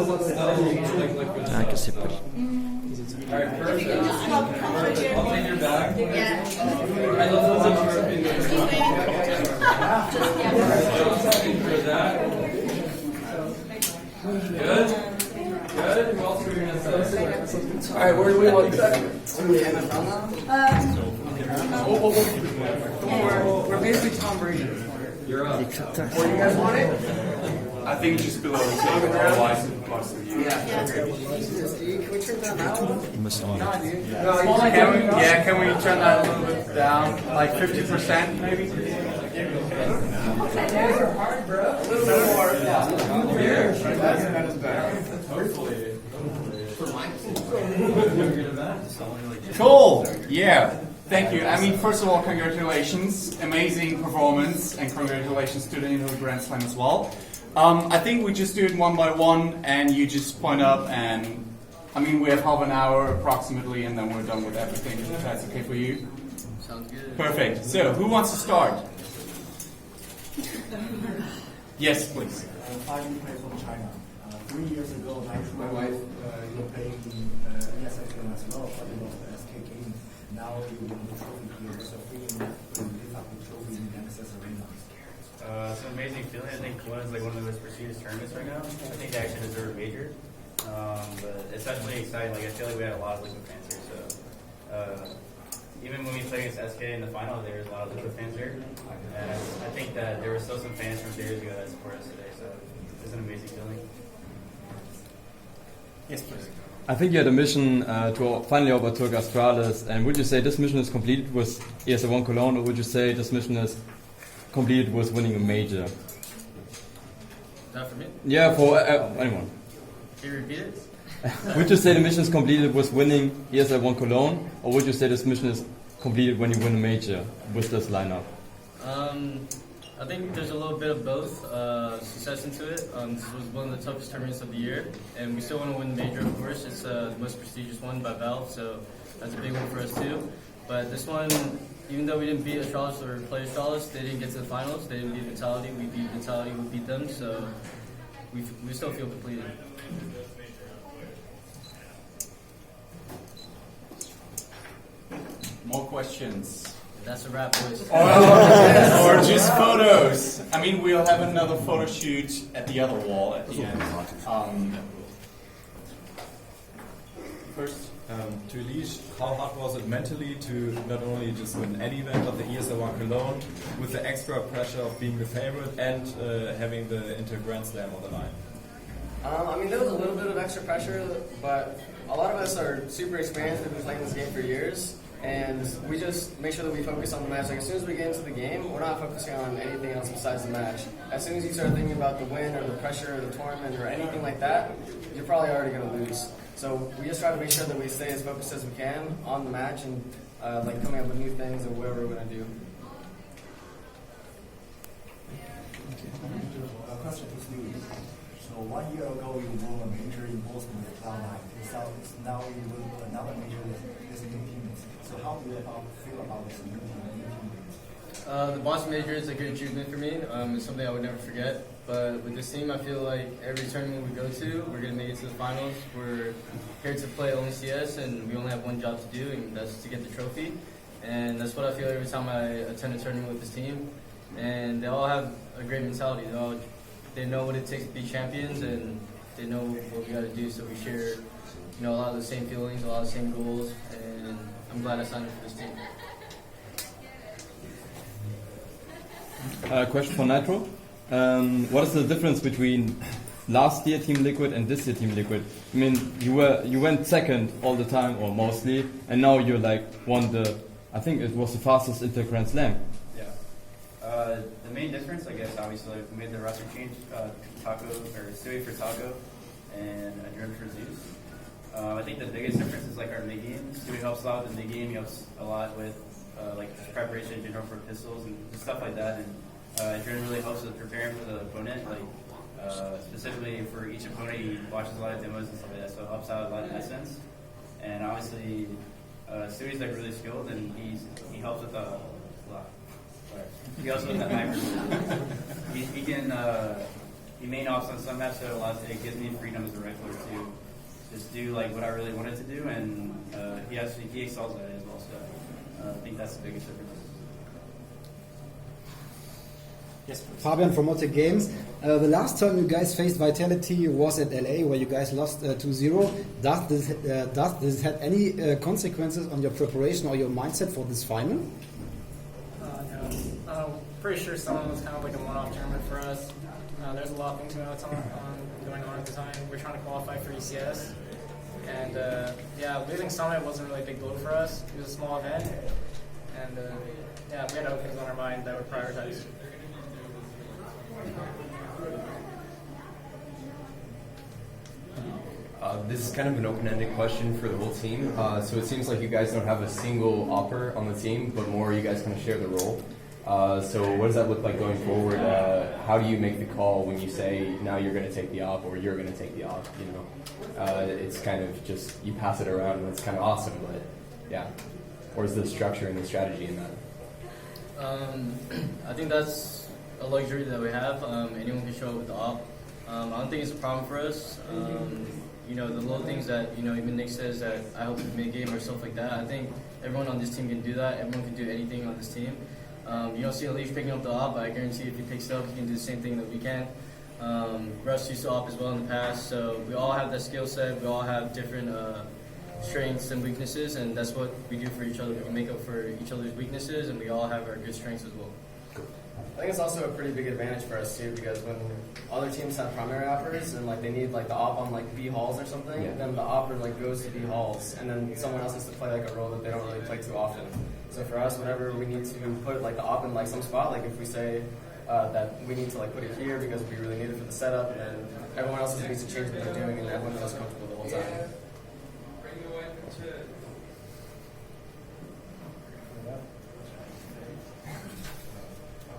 Anche se poi. Alright, perfect. I'll take your bag. For that. Good. Good. Who else are we going to say? Alright, where do we want to We're basically Tom Brady. You're up. Where do you guys want it? I think just below the table, otherwise most of you. Yeah. Can we turn that down? Can we turn that a little bit down? Like 50% maybe? A little more. Here. Cool. Yeah. Thank you. I mean, first of all, congratulations. Amazing performance, and congratulations to the Indoor Grand Slam as well. I think we just do it one by one, and you just point up, and I mean, we have half an hour approximately, and then we're done with everything. If that's okay for you? Sounds good. Perfect. So, who wants to start? Yes, please. 5 years from China. 3 years ago, my wife, you were playing the ESL as well, but you lost the SK game. Now you win the trophy here. What's the feeling to lift up the trophy in the MSS Arena? It's an amazing feeling. I think one is like one of the most prestigious tournaments right now. I think they actually deserve a major. But it's definitely exciting. Like I feel like we had a lot of Liquid fans here. So even when we played against SK in the final, there was a lot of Liquid fans here. And I think that there were still some fans from 3 years ago that support us today. So it's an amazing feeling. Yes, please. I think you had a mission to finally overtook Astralis, and would you say this mission is completed with ESL One Cologne, or would you say this mission is completed with winning a major? Is that for me? Yeah, for anyone. Can you repeat it? Would you say the mission is completed with winning ESL One Cologne, or would you say this mission is completed when you win a major with this lineup? I think there's a little bit of both success into it. This was one of the toughest tournaments of the year, and we still want to win the major, of course. It's the most prestigious one by Valve, so that's a big one for us too. But this one, even though we didn't beat Astralis or play Astralis, they didn't get to the finals. They didn't beat Vitality. We beat Vitality. We beat them, so we still feel completed. More questions? That's a wrap, boys. Or just photos. I mean, we'll have another photo shoot at the other wall at the end. First. To EliGe, how hard was it mentally to not only just win any event of the ESL One Cologne with the extra pressure of being the favorite and having the Inter Grand Slam on the line? I mean, there was a little bit of extra pressure, but a lot of us are super experienced. We've been playing this game for years, and we just make sure that we focus on the match. Like, as soon as we get into the game, we're not focusing on anything else besides the match. As soon as you start thinking about the win or the pressure or the tournament or anything like that, you're probably already going to lose. So we just try to make sure that we stay as focused as we can on the match and like coming up with new things and whatever we're going to do. A question to Stewie. So 1 year ago, you won a major in Boston with Cloud9. So now you win another major with this new teammates. So how do you feel about this new teammates? The Boston Major is a good achievement for me. It's something I would never forget. But with this team, I feel like every tournament we go to, we're going to make it to the finals. We're here to play only CS, and we only have one job to do, and that's to get the trophy. And that's what I feel every time I attend a tournament with this team. And they all have a great mentality. They know what it takes to be champions, and they know what we got to do. So we share, a lot of the same feelings, a lot of the same goals, and I'm glad I signed up for this team. Question for Nitro. What is the difference between last year Team Liquid and this year Team Liquid? I mean, you went second all the time or mostly, and now you won I think it was the fastest Inter Grand Slam. Yeah. The main difference, I guess, obviously, we made the roster change. Stewie for Taco and AdreN for Zeus. I think the biggest difference is our mid game. Stewie helps a lot with the mid game. He helps a lot with preparation in general for pistols and stuff like that. And AdreN really helps with preparing for the opponent. Specifically for each opponent, he watches a lot of demos and stuff like that, so it helps out a lot in that sense. And obviously, Stewie's really skilled, and he helps with a lot. He also with the hyper. He can he main offs on some maps, so it gives me freedom as a rifler to just do like what I really wanted to do, and he excels at it as well. So I think that's the biggest difference. Yes, Fabian from Motic Games. The last time you guys faced Vitality was at LA, where you guys lost 2-0. Does this have any consequences on your preparation or your mindset for this final? No. Pretty sure Summit was kind of like a one-off tournament for us. There's a lot of things going on at the time. We're trying to qualify for ECS. And yeah, losing Summit wasn't really a big blow for us. It was a small event. And yeah, we had other things on our mind that were prioritized. This is kind of an open-ended question for the whole team. So it seems like you guys don't have a single opper on the team, but more you guys kind of share the role. So what does that look like going forward? How do you make the call when you say now you're going to take the op or you're going to take the op? You know, it's kind of just you pass it around and it's kind of awesome. But yeah, or is the structure and the strategy in that? I think that's a luxury that we have. Anyone can show up with the op. I don't think it's a problem for us. You know, the little things that, you know, even Nick says that I help with mid-game or stuff like that, I think everyone on this team can do that. Everyone can do anything on this team. You don't see EliGe picking up the op, but I guarantee if he picks it up, he can do the same thing that we can. Russ used to op as well in the past, so we all have that skill set. We all have different strengths and weaknesses, and that's what we do for each other. We make up for each other's weaknesses, and we all have our good strengths as well. I think it's also a pretty big advantage for us too, because when other teams have primary operators and like they need like the op on like B halls or something, then the operator like goes to B halls, and then someone else has to play like a role that they don't really play too often. So for us, whenever we need to put like the op in like some spot, like if we say that we need to like put it here because we really need it for the setup, and then everyone else needs to change what they're doing, and everyone feels comfortable the whole time.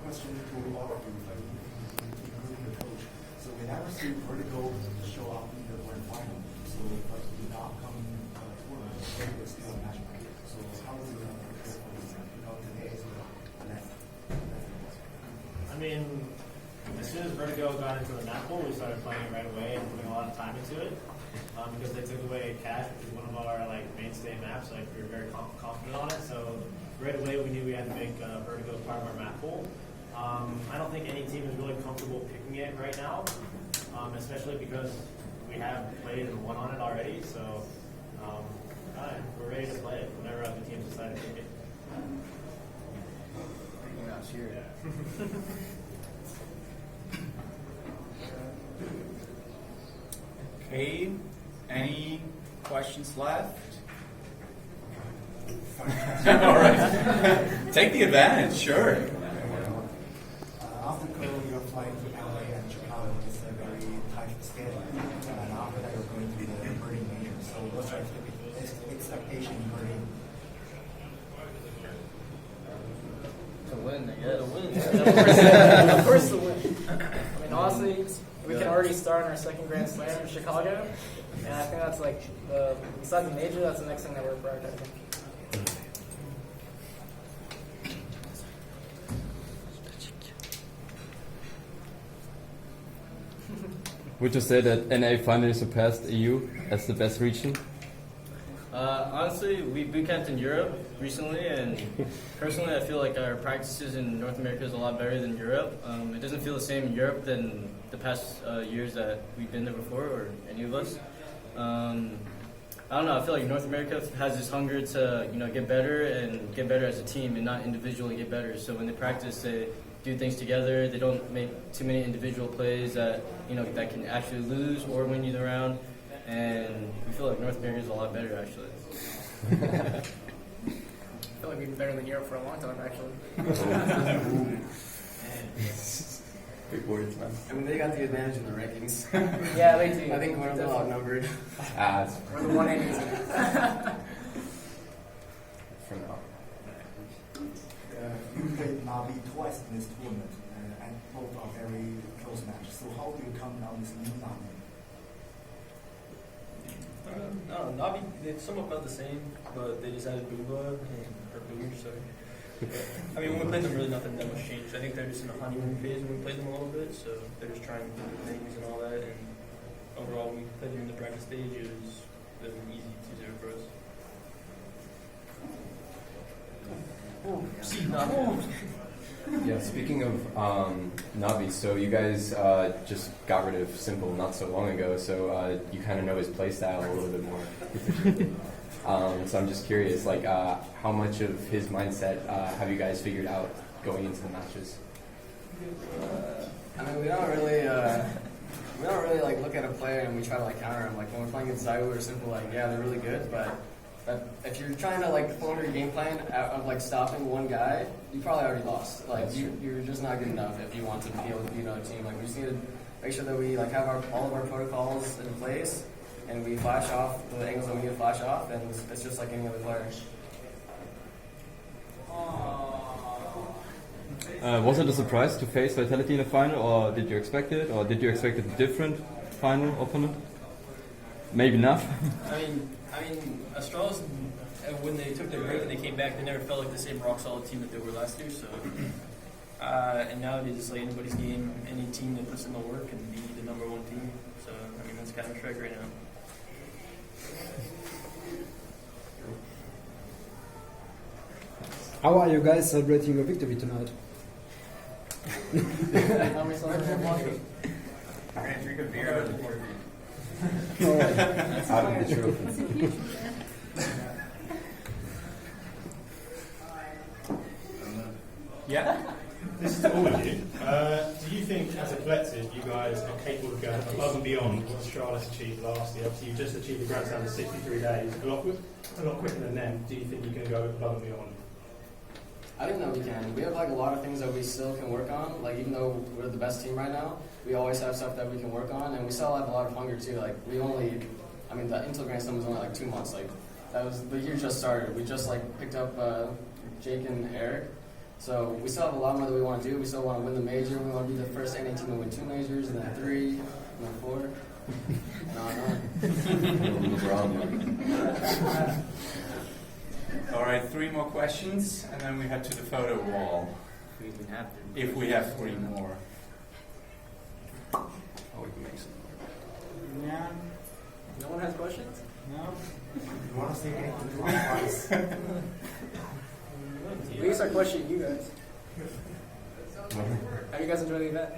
Question to all of you, including the coach. So we never see Vertigo show up in the grand final. So, but in the upcoming tournament, Vertigo is still a national. So how is it going to prepare for this? Today is left. I mean, as soon as Vertigo got into the map pool, we started playing it right away and putting a lot of time into it. Because they took away Cash, which is one of our like mainstay maps. Like we were very confident on it. So right away we knew we had to make Vertigo part of our map pool. I don't think any team is really comfortable picking it right now, especially because we have played and won on it already. So we're ready to play it whenever other teams decide to pick it. Okay, any questions left? All right, take the advantage, sure. After Cologne, you're flying to LA and Chicago. It's a very tight schedule. And after that, you're going to the Berlin major. So what's your expectation in Berlin? To win, I guess. Of course, to win. I mean, honestly, we can already start on our second Grand Slam in Chicago, and I think that's like, besides the major, that's the next thing that we're prioritizing. Would you say that NA finally surpassed EU as the best region? Honestly, we bootcamped in Europe recently, and personally I feel like our practices in North America is a lot better than Europe. It doesn't feel the same in Europe than the past years that we've been there before, or any of us. I don't know, I feel like North America has this hunger to get better and get better as a team and not individually get better. So when they practice, they do things together. They don't make too many individual plays that that can actually lose or win you the round. And we feel like North America is a lot better, actually. I feel like we've been better than Europe for a long time, actually. Big words, man. I mean, they got the advantage in the rankings. Yeah, they do. I think we're a little outnumbered. We're the 180s. For now. You played Navi twice in this tournament, and both are very close matches. So how do you come down with new Navi? No, Navi, they're somewhat about the same, but they just added Booba, or Boomer, sorry. I mean, when we played them, really nothing that much changed. I think they're just in a honeymoon phase when we played them a little bit, so they're just trying new things and all that. And overall, when we played them in the practice stage, it was an easy 2-0 for us. Yeah, speaking of Navi, so you guys just got rid of Simple not so long ago, so you kind of know his play style a little bit more. So I'm just curious, like, how much of his mindset have you guys figured out going into the matches? I mean, we don't really like look at a player and we try to like counter him. Like when we're playing against Zaiwu or Simple, like yeah, they're really good, but if you're trying to like form your game plan out of like stopping one guy, you probably already lost. Like you're just not good enough if you want to be able to beat another team. Like we just need to make sure that we like have all of our protocols in place and we flash off the angles that we need to flash off, and it's just like any other player. Was it a surprise to face Vitality in the final, or did you expect it, or did you expect a different final opponent? Maybe not. I mean, Astralis, when they took their break and they came back, they never felt like the same rock solid team that they were last year. So, and nowadays it's like anybody's game. Any team that puts in the work can be the #1 team. So, I mean, that's kind of Shrek right now. How are you guys celebrating your victory tonight? We're gonna drink a beer out of the trophy. Out of the trophy. Yeah? This is to all of you. Do you think, as a collective, you guys are capable of going above and beyond what Astralis achieved last year? Obviously, you just achieved the Grand Slam in 63 days, a lot quicker than them. Do you think you can go above and beyond? I think that we can. We have like a lot of things that we still can work on. Like even though we're the best team right now, we always have stuff that we can work on, and we still have a lot of hunger too. Like the Intel Grand Slam was only like 2 months. Like the year just started. We just like picked up Jake and Eric. So we still have a lot more that we want to do. We still want to win the major. We want to be the first NA team to win 2 majors, and then 3, and then 4. All right, 3 more questions, and then we head to the photo wall. If we have 3 more. Oh, we can make some more. Yeah. No one has questions? No. You want to say anything to us? We can start questioning you guys. How do you guys enjoy the event?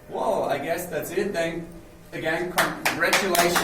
Well, I guess that's it then. Again, congratulations.